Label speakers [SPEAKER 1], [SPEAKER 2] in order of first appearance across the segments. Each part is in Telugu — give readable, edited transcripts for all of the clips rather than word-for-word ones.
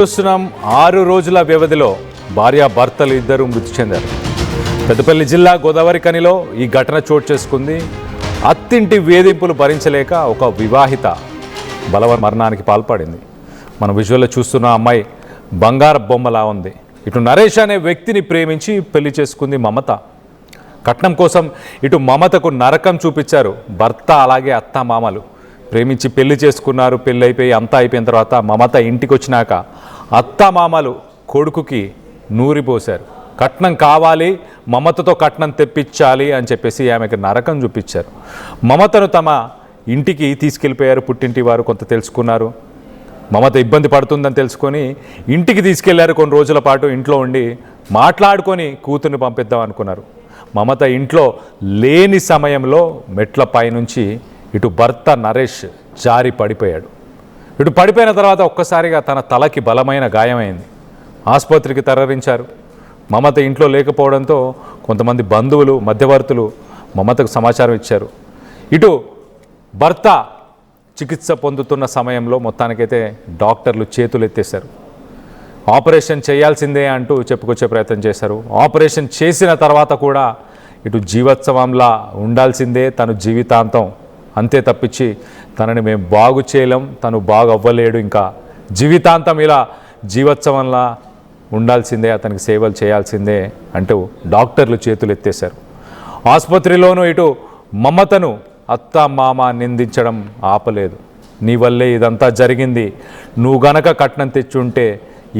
[SPEAKER 1] చూస్తున్నాం 6 రోజుల వ్యవధిలో భార్యాభర్తలు ఇద్దరు మృతి చెందారు. పెద్దపల్లి జిల్లా గోదావరిఖనిలో ఈ ఘటన చోటు చేసుకుంది. అత్తింటి వేధింపులు భరించలేక ఒక వివాహిత బలవన్ మరణానికి పాల్పడింది. మన విజువల్లో చూస్తున్న అమ్మాయి బంగారు బొమ్మలా ఉంది. ఇటు నరేష్ అనే వ్యక్తిని ప్రేమించి పెళ్లి చేసుకుంది మమత. కట్నం కోసం ఇటు మమతకు నరకం చూపించారు భర్త, అలాగే అత్త మామలు. ప్రేమించి పెళ్లి చేసుకున్నారు. పెళ్ళి అయిపోయి అంతా అయిపోయిన తర్వాత మమత ఇంటికి వచ్చినాక అత్త మామలు కొడుకుకి నూరిపోశారు. కట్నం కావాలి, మమతతో కట్నం తెప్పించాలి అని చెప్పేసి ఆమెకు నరకం చూపించారు. మమతను తమ ఇంటికి తీసుకెళ్ళిపోయారు. పుట్టింటి వారు కొంత తెలుసుకున్నారు. మమత ఇబ్బంది పడుతుందని తెలుసుకొని ఇంటికి తీసుకెళ్లారు. కొన్ని రోజుల పాటు ఇంట్లో ఉండి మాట్లాడుకొని కూతుర్ని పంపిద్దాం అనుకున్నారు. మమత ఇంట్లో లేని సమయంలో మెట్ల పైనుంచి ఇటు భర్త నరేష్ జారి పడిపోయాడు. ఇటు పడిపోయిన తర్వాత ఒక్కసారిగా తన తలకి బలమైన గాయమైంది. ఆసుపత్రికి తరలించారు. మమత ఇంట్లో లేకపోవడంతో కొంతమంది బంధువులు, మధ్యవర్తులు మమతకు సమాచారం ఇచ్చారు. ఇటు భర్త చికిత్స పొందుతున్న సమయంలో మొత్తానికైతే డాక్టర్లు చేతులు ఎత్తేశారు. ఆపరేషన్ చేయాల్సిందే అంటూ చెప్పుకొచ్చే ప్రయత్నం చేశారు. ఆపరేషన్ చేసిన తర్వాత కూడా ఇటు జీవోత్సవంలా ఉండాల్సిందే తను జీవితాంతం, అంతే తప్పించి తనని మేము బాగు చేయలేం, తను బాగు అవ్వలేడు, ఇంకా జీవితాంతం ఇలా జీవోత్సవంలా ఉండాల్సిందే, అతనికి సేవలు చేయాల్సిందే అంటూ డాక్టర్లు చేతులు ఎత్తేశారు. ఆసుపత్రిలోనూ ఇటు మమతను అత్త మామ నిందించడం ఆపలేదు. నీ వల్లే ఇదంతా జరిగింది, నువ్వు గనక కట్నం తెచ్చుంటే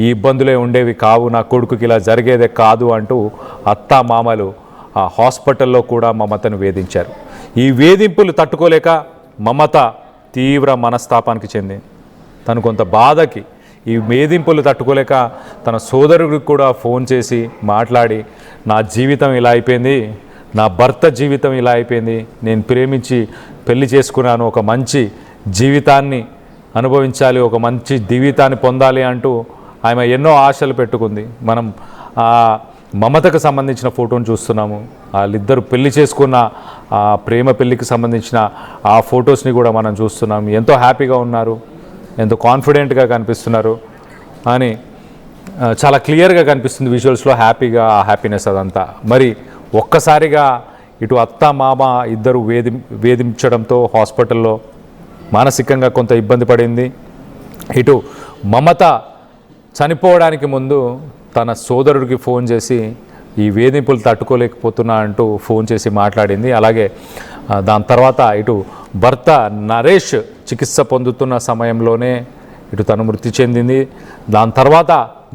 [SPEAKER 1] ఈ ఇబ్బందులే ఉండేవి కావు, నా కొడుకుకి ఇలా జరిగేదే కాదు అంటూ అత్త మామలు ఆ హాస్పిటల్లో కూడా మమతను వేధించారు. ఈ వేధింపులు తట్టుకోలేక మమత తీవ్ర మనస్తాపానికి చెందింది. తను కొంత బాధకి ఈ వేధింపులు తట్టుకోలేక తన సోదరుడికి కూడా ఫోన్ చేసి మాట్లాడి, నా జీవితం ఇలా అయిపోయింది, నా భర్త జీవితం ఇలా అయిపోయింది, నేను ప్రేమించి పెళ్లి చేసుకున్నాను, ఒక మంచి జీవితాన్ని అనుభవించాలి, ఒక మంచి జీవితాన్ని పొందాలి అంటూ ఆమె ఎన్నో ఆశలు పెట్టుకుంది. మనం మమతకు సంబంధించిన ఫోటోను చూస్తున్నాము. వాళ్ళిద్దరు పెళ్లి చేసుకున్న ఆ ప్రేమ పెళ్లికి సంబంధించిన ఆ ఫొటోస్ని కూడా మనం చూస్తున్నాం. ఎంతో హ్యాపీగా ఉన్నారు, ఎంతో కాన్ఫిడెంట్గా కనిపిస్తున్నారు అని చాలా క్లియర్గా కనిపిస్తుంది విజువల్స్లో. హ్యాపీగా, ఆ హ్యాపీనెస్ అదంతా. మరి ఒక్కసారిగా ఇటు అత్త మామ ఇద్దరు వేధించడంతో హాస్పిటల్లో మానసికంగా కొంత ఇబ్బంది పడింది. ఇటు మమత చనిపోవడానికి ముందు తన సోదరుడికి ఫోన్ చేసి ఈ వేధింపులు తట్టుకోలేకపోతున్నా అంటూ ఫోన్ చేసి మాట్లాడింది. అలాగే దాని తర్వాత ఇటు భర్త నరేష్ చికిత్స పొందుతున్న సమయంలోనే ఇటు తను మృతి చెందింది. దాని తర్వాత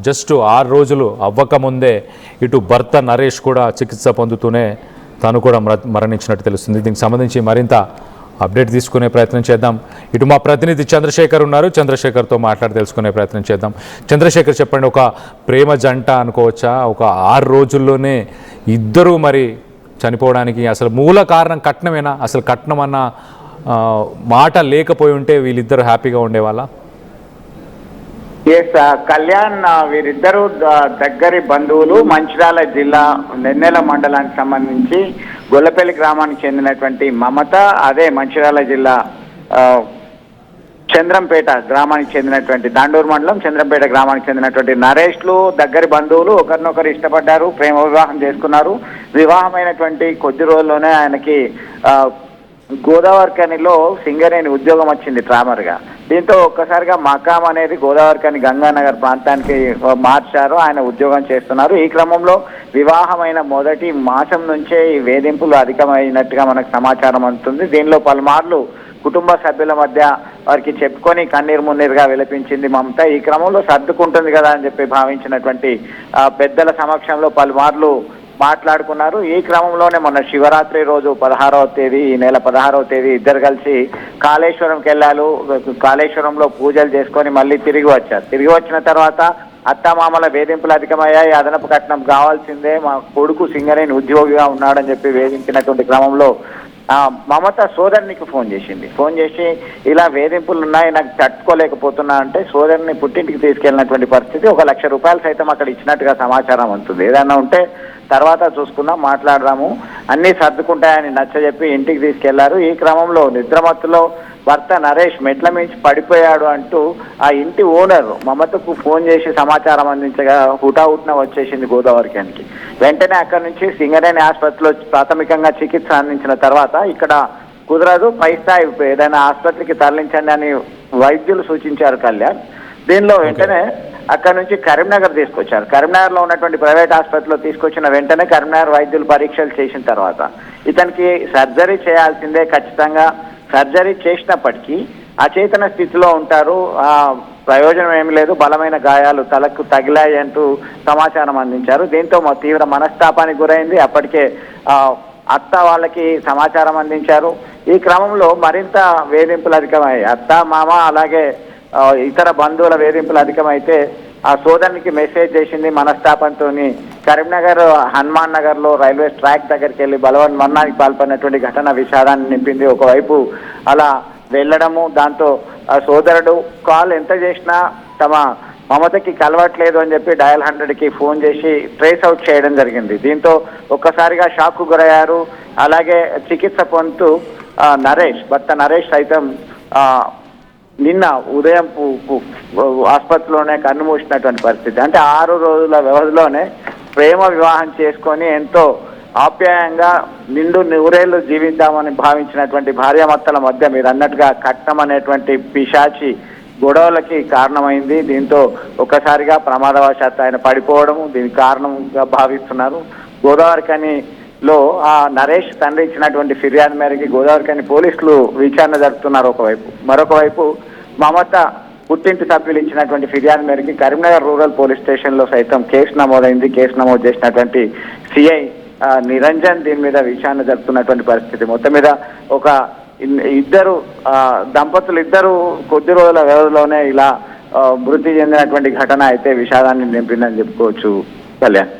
[SPEAKER 1] జస్ట్ 6 రోజులు అవ్వకముందే ఇటు భర్త నరేష్ కూడా చికిత్స పొందుతూనే తను కూడా మరణించినట్టు తెలుస్తుంది. దీనికి సంబంధించి మరింత అప్డేట్ తీసుకునే ప్రయత్నం చేద్దాం. ఇటు మా ప్రతినిధి చంద్రశేఖర్ ఉన్నారు. చంద్రశేఖర్తో మాట్లాడి తెలుసుకునే ప్రయత్నం చేద్దాం. చంద్రశేఖర్, చెప్పండి, ఒక ప్రేమ జంట అనుకోవచ్చా? ఒక 6 రోజుల్లోనే ఇద్దరు మరి చనిపోవడానికి అసలు మూల కారణం కట్నమేనా? అసలు కట్నం అన్న మాట లేకపోయి ఉంటే వీళ్ళిద్దరు హ్యాపీగా ఉండేవాళ్ళ?
[SPEAKER 2] ఎస్ కళ్యాణ్, వీరిద్దరూ దగ్గరి బంధువులు. మంచిర్యాల జిల్లా నెన్నెల మండలానికి సంబంధించి గొల్లపల్లి గ్రామానికి చెందినటువంటి మమత, అదే మంచిర్యాల జిల్లా చంద్రంపేట గ్రామానికి చెందినటువంటి దండూరు మండలం చంద్రంపేట గ్రామానికి చెందినటువంటి నరేష్లు దగ్గరి బంధువులు. ఒకరినొకరు ఇష్టపడ్డారు, ప్రేమ వివాహం చేసుకున్నారు. వివాహమైనటువంటి కొద్ది రోజుల్లోనే ఆయనకి గోదావరిఖనిలో సింగరేణి ఉద్యోగం వచ్చింది ట్రామర్గా. దీంతో ఒక్కసారిగా మకాం అనేది గోదావరిఖని గంగానగర్ ప్రాంతానికి మార్చారు. ఆయన ఉద్యోగం చేస్తున్నారు. ఈ క్రమంలో వివాహమైన మొదటి మాసం నుంచే ఈ వేధింపులు అధికమైనట్టుగా మనకు సమాచారం అందుతుంది. దీనిలో పలుమార్లు కుటుంబ సభ్యుల మధ్య వారికి చెప్పుకొని కన్నీరు మున్నీరుగా విలపించింది మమత. ఈ క్రమంలో సర్దుకుంటుంది కదా అని చెప్పి భావించినటువంటి పెద్దల సమక్షంలో పలుమార్లు మాట్లాడుకున్నారు. ఈ క్రమంలోనే మొన్న శివరాత్రి రోజు 16వ తేదీ, ఈ నెల 16వ తేదీ ఇద్దరు కలిసి కాళేశ్వరంకి వెళ్ళారు. కాళేశ్వరంలో పూజలు చేసుకొని మళ్ళీ తిరిగి వచ్చారు. తిరిగి వచ్చిన తర్వాత అత్తామామల వేధింపులు అధికమయ్యాయి. అదనపు కట్నం కావాల్సిందే, మా కొడుకు సింగరేణి ఉద్యోగిగా ఉన్నాడని చెప్పి వేధించినటువంటి క్రమంలో మమత సోదరునికి ఫోన్ చేసింది. ఫోన్ చేసి ఇలా వేధింపులు ఉన్నాయి, నాకు తట్టుకోలేకపోతున్నా అంటే సోదరుని పుట్టింటికి తీసుకెళ్ళినటువంటి పరిస్థితి. 1 లక్ష రూపాయలు సైతం అక్కడ ఇచ్చినట్టుగా సమాచారం అందుతుంది. ఏదన్నా ఉంటే తర్వాత చూసుకుందాం, మాట్లాడదాము, అన్నీ సర్దుకుంటాయని నచ్చజెప్పి ఇంటికి తీసుకెళ్లారు. ఈ క్రమంలో నిద్రమత్తులో భర్త నరేష్ మెట్ల మించి పడిపోయాడు అంటూ ఆ ఇంటి ఓనర్ మమతకు ఫోన్ చేసి సమాచారం అందించగా హుటాహుటిన వచ్చేసింది గోదావరికానికి. వెంటనే అక్కడి నుంచి సింగరేణి ఆసుపత్రిలో ప్రాథమికంగా చికిత్స అందించిన తర్వాత ఇక్కడ కుదరదు, పై స్థాయి ఏదైనా ఆసుపత్రికి తరలించండి అని వైద్యులు సూచించారు కళ్యాణ్. దీనిలో వెంటనే అక్కడి నుంచి కరీంనగర్ తీసుకొచ్చారు. కరీంనగర్లో ఉన్నటువంటి ప్రైవేట్ ఆసుపత్రిలో తీసుకొచ్చిన వెంటనే కరీంనగర్ వైద్యులు పరీక్షలు చేసిన తర్వాత ఇతనికి సర్జరీ చేయాల్సిందే, ఖచ్చితంగా సర్జరీ చేసినప్పటికీ అచేతన స్థితిలో ఉంటారు, ప్రయోజనం ఏమి లేదు, బలమైన గాయాలు తలకు తగిలాయి అంటూ సమాచారం అందించారు. దీంతో తీవ్ర మనస్తాపానికి గురైంది. అప్పటికే అత్త వాళ్ళకి సమాచారం అందించారు. ఈ క్రమంలో మరింత వేధింపులు అధికమయ్యాయి. అత్త మామ అలాగే ఇతర బంధువుల వేధింపులు అధికమైతే ఆ సోదరునికి మెసేజ్ చేసింది మనస్తాపంతో. కరీంనగర్ హనుమాన్ నగర్ లో రైల్వే ట్రాక్ దగ్గరికి వెళ్ళి బలవన్మరణానికి పాల్పడినటువంటి ఘటన విషాదాన్ని నింపింది. ఒకవైపు అలా వెళ్ళడము, దాంతో ఆ సోదరుడు కాల్ ఎంత చేసినా తమ మమతకి కలవట్లేదు అని చెప్పి డయల్ 100కి ఫోన్ చేసి ట్రేస్ అవుట్ చేయడం జరిగింది. దీంతో ఒక్కసారిగా షాక్ కు గురయ్యారు. అలాగే చికిత్స పొందుతూ భర్త నరేష్ సైతం నిన్న ఉదయం ఆసుపత్రిలోనే కన్నుమూసినటువంటి పరిస్థితి. అంటే 6 రోజుల వ్యవధిలోనే ప్రేమ వివాహం చేసుకొని ఎంతో ఆప్యాయంగా నిండు నూరేళ్లు జీవిద్దామని భావించినటువంటి భార్యాభర్తల మధ్య మీరు అన్నట్టుగా కట్నం అనేటువంటి పిశాచి గొడవలకి కారణమైంది. దీంతో ఒక్కసారిగా ప్రమాదవశాత్తు ఆయన పడిపోవడము దీనికి కారణంగా భావిస్తున్నారు. గోదావరిఖనిలో ఆ నరేష్ తండ్రి ఇచ్చినటువంటి ఫిర్యాదు మేరకు గోదావరిఖని పోలీసులు విచారణ జరుపుతున్నారు ఒకవైపు. మరొక వైపు మమత పుట్టింటి సభ్యులు ఇచ్చినటువంటి ఫిర్యాదు మేరకు కరీంనగర్ రూరల్ పోలీస్ స్టేషన్ లో సైతం కేసు నమోదైంది. కేసు నమోదు చేసినటువంటి సిఐ నిరంజన్ దీని మీద విచారణ జరుపుతున్నటువంటి పరిస్థితి. మొత్తం మీద ఒక దంపతులు ఇద్దరు కొద్ది రోజుల వ్యవధిలోనే ఇలా మృతి చెందినటువంటి ఘటన అయితే విషాదాన్ని నింపిందని చెప్పుకోవచ్చు. Kalyan.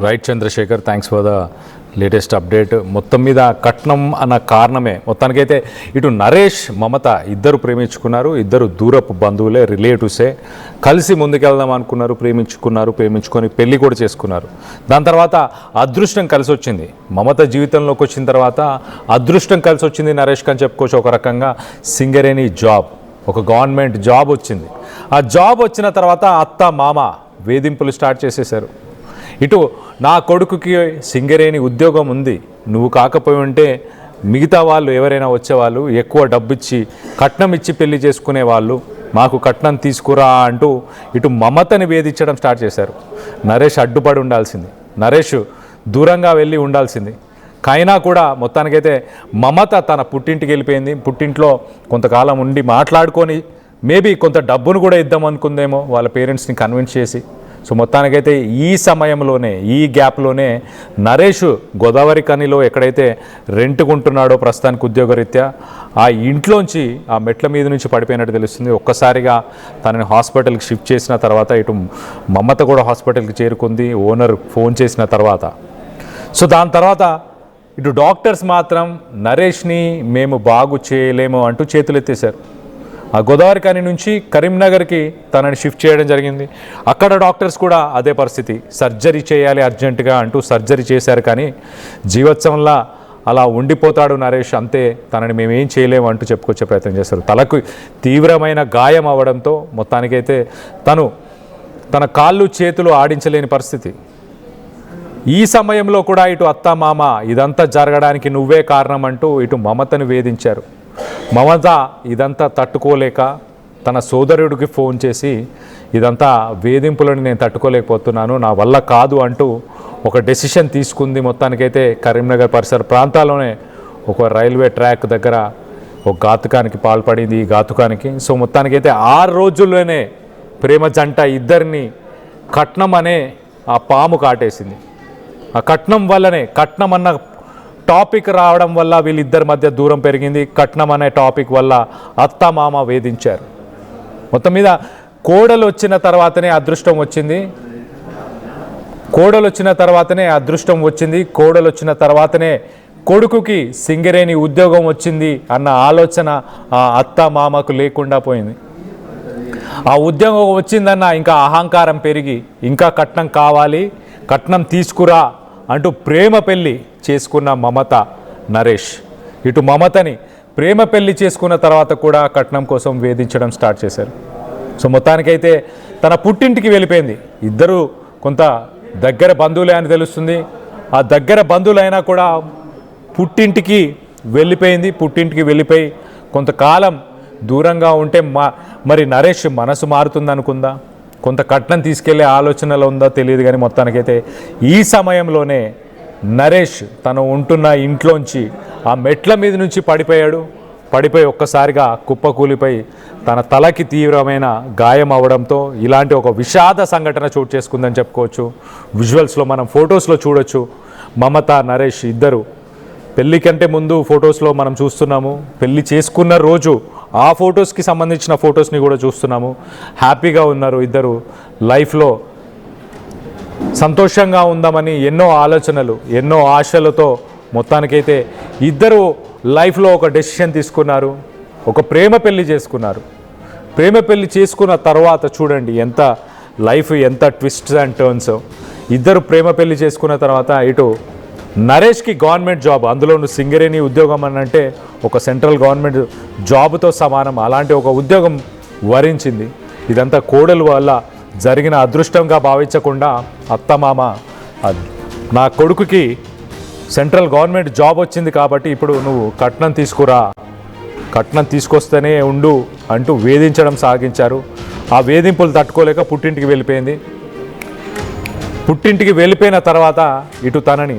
[SPEAKER 1] Right Chandrashekhar, thanks for the latest update. మొత్తం మీద కట్నం అన్న కారణమే మొత్తానికైతే ఇటు నరేష్ మమత ఇద్దరు ప్రేమించుకున్నారు, ఇద్దరు దూరపు బంధువులే, రిలేటివ్సే, కలిసి ముందుకెళ్దాం అనుకున్నారు, ప్రేమించుకొని పెళ్లి కూడా చేసుకున్నారు. దాని తర్వాత అదృష్టం కలిసి వచ్చింది. మమత జీవితంలోకి వచ్చిన తర్వాత అదృష్టం కలిసి వచ్చింది నరేష్కి అని చెప్పుకోవచ్చు. ఒక రకంగా సింగరేణి జాబ్, ఒక గవర్నమెంట్ జాబ్ వచ్చింది. ఆ జాబ్ వచ్చిన తర్వాత అత్త మామ వేధింపులు స్టార్ట్ చేసేశారు. ఇటు నా కొడుకుకి సింగరేణి ఉద్యోగం ఉంది, నువ్వు కాకపోయి ఉంటే మిగతా వాళ్ళు ఎవరైనా వచ్చేవాళ్ళు ఎక్కువ డబ్బిచ్చి కట్నం ఇచ్చి పెళ్లి చేసుకునే వాళ్ళు, మాకు కట్నం తీసుకురా అంటూ ఇటు మమతని వేధించడం స్టార్ట్ చేశారు. నరేష్ అడ్డుపడి ఉండాల్సింది, నరేష్ దూరంగా వెళ్ళి ఉండాల్సింది. కైనా కూడా మొత్తానికైతే మమత తన పుట్టింటికి వెళ్ళిపోయింది. పుట్టింట్లో కొంతకాలం ఉండి మాట్లాడుకొని మేబీ కొంత డబ్బును కూడా ఇద్దాం అనుకుందేమో వాళ్ళ పేరెంట్స్ని కన్విన్స్ చేసి. సో మొత్తానికైతే ఈ సమయంలోనే, ఈ గ్యాప్లోనే నరేష్ గోదావరిఖనిలో ఎక్కడైతే రెంట్కుంటున్నాడో ప్రస్తుతానికి ఉద్యోగరీత్యా ఆ ఇంట్లోంచి ఆ మెట్ల మీద నుంచి పడిపోయినట్టు తెలుస్తుంది. ఒక్కసారిగా తనని హాస్పిటల్కి షిఫ్ట్ చేసిన తర్వాత ఇటు మమత కూడా హాస్పిటల్కి చేరుకుంది ఓనర్ ఫోన్ చేసిన తర్వాత. సో దాని తర్వాత ఇటు డాక్టర్స్ మాత్రం నరేష్ని మేము బాగు చేయలేము అంటూ చేతులెత్తేశారు. ఆ గోదావరిఖని నుంచి కరీంనగర్కి తనని షిఫ్ట్ చేయడం జరిగింది. అక్కడ డాక్టర్స్ కూడా అదే పరిస్థితి, సర్జరీ చేయాలి అర్జెంటుగా అంటూ సర్జరీ చేశారు. కానీ జీవోత్సవంలా అలా ఉండిపోతాడు నరేష్, అంతే, తనని మేమేం చేయలేము అంటూ చెప్పుకొచ్చే ప్రయత్నం చేస్తారు. తలకు తీవ్రమైన గాయం అవ్వడంతో మొత్తానికైతే తన కాళ్ళు చేతులు ఆడించలేని పరిస్థితి. ఈ సమయంలో కూడా ఇటు అత్త మామ ఇదంతా జరగడానికి నువ్వే కారణం అంటూ ఇటు మమతను వేధించారు. మమత ఇదంతా తట్టుకోలేక తన సోదరుడికి ఫోన్ చేసి ఇదంతా వేధింపులను నేను తట్టుకోలేకపోతున్నాను, నా వల్ల కాదు అంటూ ఒక డెసిషన్ తీసుకుంది. మొత్తానికైతే కరీంనగర్ పరిసర ప్రాంతాల్లోనే ఒక రైల్వే ట్రాక్ దగ్గర ఒక ఘాతుకానికి పాల్పడింది. ఈ ఘాతుకానికి సో మొత్తానికైతే 6 రోజుల్లోనే ప్రేమ జంట ఇద్దరిని కట్నం అనే ఆ పాము కాటేసింది. ఆ కట్నం వల్లనే, కట్నం అన్న టాపిక్ రావడం వల్ల వీళ్ళిద్దరి మధ్య దూరం పెరిగింది. కట్నం అనే టాపిక్ వల్ల అత్త మామ వేధించారు. మొత్తం మీద కోడలు వచ్చిన తర్వాతనే అదృష్టం వచ్చింది. కోడలు వచ్చిన తర్వాతనే కొడుకుకి సింగరేణి ఉద్యోగం వచ్చింది అన్న ఆలోచన ఆ అత్త మామకు లేకుండా పోయింది. ఆ ఉద్యోగం వచ్చిందన్న ఇంకా అహంకారం పెరిగి ఇంకా కట్నం కావాలి, కట్నం తీసుకురా అంటూ ప్రేమ పెళ్ళి చేసుకున్న మమత నరేష్ ఇటు మమతని ప్రేమ పెళ్లి చేసుకున్న తర్వాత కూడా కట్నం కోసం వేధించడం స్టార్ట్ చేశారు. సో మొత్తానికైతే తన పుట్టింటికి వెళ్ళిపోయింది. ఇద్దరు కొంత దగ్గర బంధువులే అని తెలుస్తుంది. ఆ దగ్గర బంధువులైనా కూడా పుట్టింటికి వెళ్ళిపోయి కొంతకాలం దూరంగా ఉంటే మరి నరేష్ మనసు మారుతుంది అనుకుందా, కొంత కట్నం తీసుకెళ్లే ఆలోచనలో ఉందా తెలియదు. కానీ మొత్తానికైతే ఈ సమయంలోనే నరేష్ తను ఉంటున్న ఇంట్లోంచి ఆ మెట్ల మీద నుంచి పడిపోయి ఒక్కసారిగా కుప్పకూలిపోయి తన తలకి తీవ్రమైన గాయం అవడంతో ఇలాంటి ఒక విషాద సంఘటన చోటు చేసుకుందని చెప్పుకోవచ్చు. విజువల్స్లో మనం ఫొటోస్లో చూడొచ్చు. మమత, నరేష్ ఇద్దరు పెళ్లి కంటే ముందు ఫొటోస్లో మనం చూస్తున్నాము. పెళ్లి చేసుకున్న రోజు ఆ ఫొటోస్కి సంబంధించిన ఫొటోస్ని కూడా చూస్తున్నాము. హ్యాపీగా ఉన్నారు ఇద్దరు. లైఫ్లో సంతోషంగా ఉందామని ఎన్నో ఆలోచనలు, ఎన్నో ఆశలతో మొత్తానికైతే ఇద్దరు లైఫ్లో ఒక డెసిషన్ తీసుకున్నారు. ఒక ప్రేమ పెళ్లి చేసుకున్నారు. ప్రేమ పెళ్లి చేసుకున్న తర్వాత చూడండి ఎంత ట్విస్ట్స్ అండ్ టర్న్స్. ఇద్దరు ప్రేమ పెళ్లి చేసుకున్న తర్వాత ఇటు నరేష్కి గవర్నమెంట్ జాబ్, అందులోనూ సింగరేణి ఉద్యోగం అని అంటే ఒక సెంట్రల్ గవర్నమెంట్ జాబ్తో సమానం. అలాంటి ఒక ఉద్యోగం వరించింది. ఇదంతా కోడలు వల్ల జరిగిన అదృష్టంగా భావించకుండా అత్తమామ నా కొడుకుకి సెంట్రల్ గవర్నమెంట్ జాబ్ వచ్చింది కాబట్టి ఇప్పుడు నువ్వు కట్నం తీసుకొస్తేనే ఉండు అంటూ వేధించడం సాగించారు. ఆ వేధింపులు తట్టుకోలేక పుట్టింటికి వెళ్ళిపోయింది. పుట్టింటికి వెళ్ళిపోయిన తర్వాత ఇటు తనని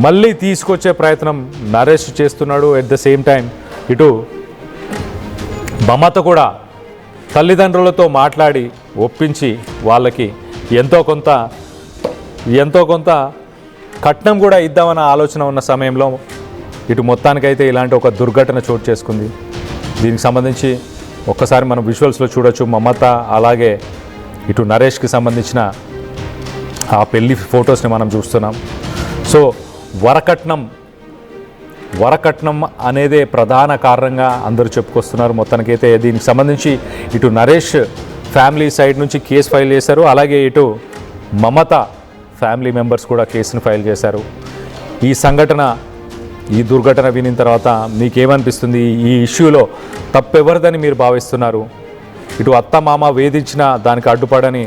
[SPEAKER 1] మళ్ళీ తీసుకొచ్చే ప్రయత్నం నరేష్ చేస్తున్నాడు. ఎట్ ద సేమ్ టైం ఇటు మమత కూడా తల్లిదండ్రులతో మాట్లాడి ఒప్పించి వాళ్ళకి ఎంతో కొంత కట్నం కూడా ఇద్దామన్న ఆలోచన ఉన్న సమయంలో ఇటు మొత్తానికైతే ఇలాంటి ఒక దుర్ఘటన చోటు చేసుకుంది. దీనికి సంబంధించి ఒక్కసారి మనం విజువల్స్లో చూడొచ్చు. మమత అలాగే ఇటు నరేష్కి సంబంధించిన ఆ పెళ్లి ఫొటోస్ని మనం చూస్తున్నాం. సో వరకట్నం అనేదే ప్రధాన కారణంగా అందరూ చెప్పుకొస్తున్నారు. మొత్తానికైతే దీనికి సంబంధించి ఇటు నరేష్ ఫ్యామిలీ సైడ్ నుంచి కేసు ఫైల్ చేశారు. అలాగే ఇటు మమత ఫ్యామిలీ మెంబర్స్ కూడా కేసును ఫైల్ చేశారు. ఈ దుర్ఘటన వినిన తర్వాత మీకేమనిపిస్తుంది? ఈ ఇష్యూలో తప్పెవరిదని మీరు భావిస్తున్నారు? ఇటు అత్త మామ వేధించిన దానికి అడ్డుపడని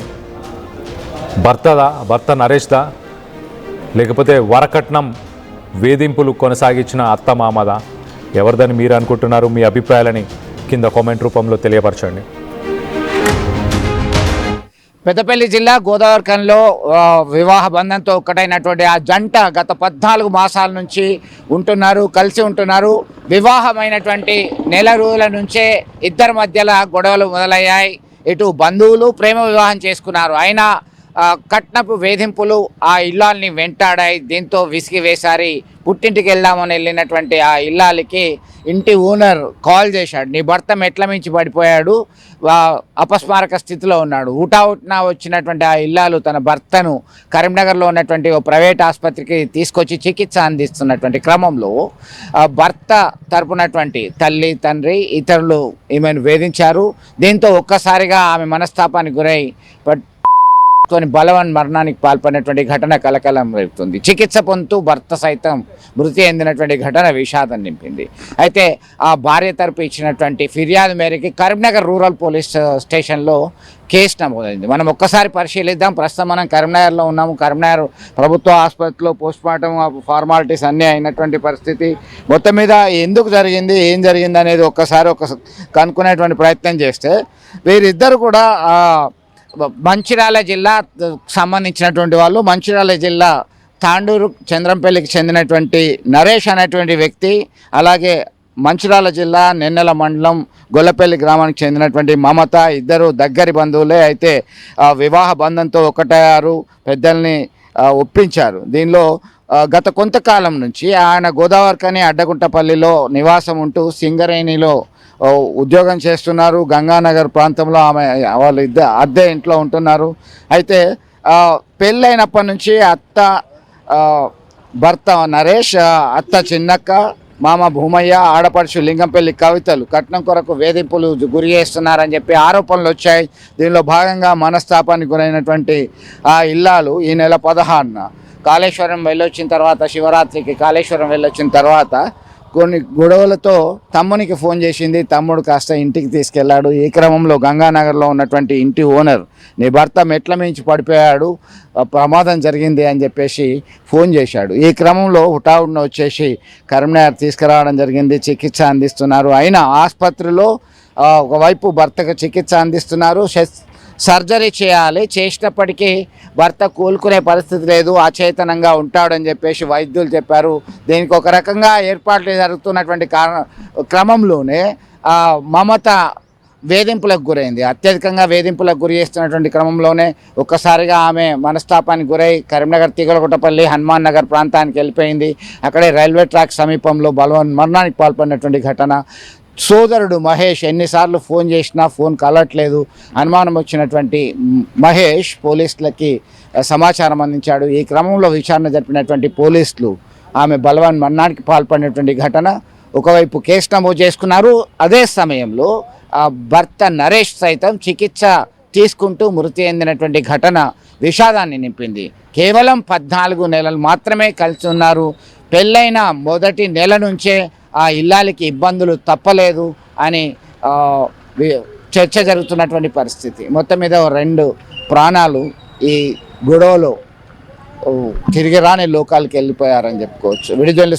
[SPEAKER 1] భర్త నరేష్దా, లేకపోతే వరకట్నం వేధింపులు కొనసాగించిన అత్త మామదా? ఎవరిదని మీరు అనుకుంటున్నారు? మీ అభిప్రాయాలని కింద కామెంట్ రూపంలో తెలియపరచండి.
[SPEAKER 3] పెద్దపల్లి జిల్లా గోదావరిఖనిలో వివాహ బంధంతో ఒక్కటైనటువంటి ఆ జంట గత 14 మాసాల నుంచి కలిసి ఉంటున్నారు. వివాహమైనటువంటి నెల రోజుల నుంచే ఇద్దరి మధ్యలో గొడవలు మొదలయ్యాయి. ఇటు బంధువులు ప్రేమ వివాహం చేసుకున్నారు. అయినా కట్నపు వేధింపులు ఆ ఇల్లాల్ని వెంటాడాయి. దీంతో విసిగి వేసారి పుట్టింటికి వెళ్దామని వెళ్ళినటువంటి ఆ ఇల్లాలకి ఇంటి ఓనర్ కాల్ చేశాడు, నీ భర్త మెట్ల మించి పడిపోయాడు, అపస్మారక స్థితిలో ఉన్నాడు. ఊటావుట్న వచ్చినటువంటి ఆ ఇల్లాలు తన భర్తను కరీంనగర్లో ఉన్నటువంటి ఓ ప్రైవేట్ ఆసుపత్రికి తీసుకొచ్చి చికిత్స అందిస్తున్నటువంటి క్రమంలో భర్త తరపునటువంటి తల్లి, తండ్రి, ఇతరులు ఈమెను వేధించారు. దీంతో ఒక్కసారిగా ఆమె మనస్తాపానికి గురై బలవన్ మరణానికి పాల్పడినటువంటి ఘటన కలకలం రేపుతుంది. చికిత్స పొందుతూ భర్త సైతం మృతి చెందినటువంటి ఘటన విషాదం నింపింది. అయితే ఆ భార్య తరపు ఇచ్చినటువంటి ఫిర్యాదు మేరకు కరీంనగర్ రూరల్ పోలీస్ స్టేషన్లో కేసు నమోదైంది. మనం ఒక్కసారి పరిశీలిద్దాం. ప్రస్తుతం మనం కరీంనగర్లో ఉన్నాము. కరీంనగర్ ప్రభుత్వ ఆసుపత్రిలో పోస్ట్మార్టం ఫార్మాలిటీస్ అన్నీ అయినటువంటి పరిస్థితి. మొత్తం మీద ఎందుకు జరిగింది, ఏం జరిగింది అనేది ఒక్కసారి కనుక్కునేటువంటి ప్రయత్నం చేస్తే వీరిద్దరు కూడా మంచిర్యాల జిల్లా సంబంధించినటువంటి వాళ్ళు. మంచిర్యాల జిల్లా తాండూరు చంద్రంపల్లికి చెందినటువంటి నరేష్ అనేటువంటి వ్యక్తి, అలాగే మంచిర్యాల జిల్లా నెన్నెల మండలం గొల్లపల్లి గ్రామానికి చెందినటువంటి మమత ఇద్దరు దగ్గరి బంధువులే. అయితే వివాహ బంధంతో ఒకటయ్యారు, పెద్దల్ని ఒప్పించారు. దీనిలో గత కొంతకాలం నుంచి ఆయన గోదావరిఖని అడ్డగుంటపల్లిలో నివాసం ఉంటూ సింగరేణిలో ఉద్యోగం చేస్తున్నారు. గంగానగర్ ప్రాంతంలో వాళ్ళు అద్దె ఇంట్లో ఉంటున్నారు. అయితే పెళ్ళైనప్పటి నుంచి భర్త నరేష్, అత్త చిన్నక్క, మామ భూమయ్య, ఆడపడుచు లింగంపల్లి కవితలు కట్నం కొరకు వేధింపులు గురి చేస్తున్నారని చెప్పి ఆరోపణలు వచ్చాయి. దీనిలో భాగంగా మనస్తాపానికి గురైనటువంటి ఆ ఇల్లాలు ఈ నెల 16న కాళేశ్వరం వెళ్ళొచ్చిన తర్వాత, శివరాత్రికి కాళేశ్వరం వెళ్ళొచ్చిన తర్వాత కొన్ని గొడవలతో తమ్మునికి ఫోన్ చేసింది. తమ్ముడు కాస్త ఇంటికి తీసుకెళ్లాడు. ఈ క్రమంలో గంగానగర్లో ఉన్నటువంటి ఇంటి ఓనర్, నీ భర్త మెట్ల మించి పడిపోయాడు, ప్రమాదం జరిగింది అని చెప్పేసి ఫోన్ చేశాడు. ఈ క్రమంలో హుటాహుటిన వచ్చేసి కరీంనగర్ తీసుకురావడం జరిగింది. చికిత్స అందిస్తున్నారు. అయినా ఆసుపత్రిలో ఒకవైపు భర్తకు చికిత్స అందిస్తున్నారు, సర్జరీ చేయాలి, చేసినప్పటికీ భర్త కోలుకునే పరిస్థితి లేదు, అచేతనంగా ఉంటాడని చెప్పేసి వైద్యులు చెప్పారు. దీనికి ఒక రకంగా ఏర్పాట్లు జరుగుతున్నటువంటి క్రమంలోనే మమత వేధింపులకు గురైంది. అత్యధికంగా వేధింపులకు గురి చేస్తున్నటువంటి క్రమంలోనే ఒక్కసారిగా ఆమె మనస్తాపానికి గురై కరీంనగర్ తీగలగుట్టపల్లి హనుమాన్ నగర్ ప్రాంతానికి వెళ్ళిపోయింది. అక్కడే రైల్వే ట్రాక్ సమీపంలో మరణానికి పాల్పడినటువంటి ఘటన. సోదరుడు మహేష్ ఎన్నిసార్లు ఫోన్ చేసినా ఫోన్ కలవట్లేదు. అనుమానం వచ్చినటువంటి మహేష్ పోలీసులకి సమాచారం అందించాడు. ఈ క్రమంలో విచారణ జరిపినటువంటి పోలీసులు ఆమె మరణానికి పాల్పడినటువంటి ఘటన ఒకవైపు కేసు నమోదు చేసుకున్నారు. అదే సమయంలో భర్త నరేష్ సైతం చికిత్స తీసుకుంటూ మృతి చెందినటువంటి ఘటన విషాదాన్ని నింపింది. కేవలం 14 నెలలు మాత్రమే కలిసి ఉన్నారు. పెళ్ళైన మొదటి నెల నుంచే ఆ ఇల్లాలికి ఇబ్బందులు తప్పలేదు అని చర్చ జరుగుతున్నటువంటి పరిస్థితి. మొత్తం మీద 2 ప్రాణాలు ఈ గొడవలో తిరిగి రాని లోకాలకు వెళ్ళిపోయారని చెప్పుకోవచ్చు. విడుదల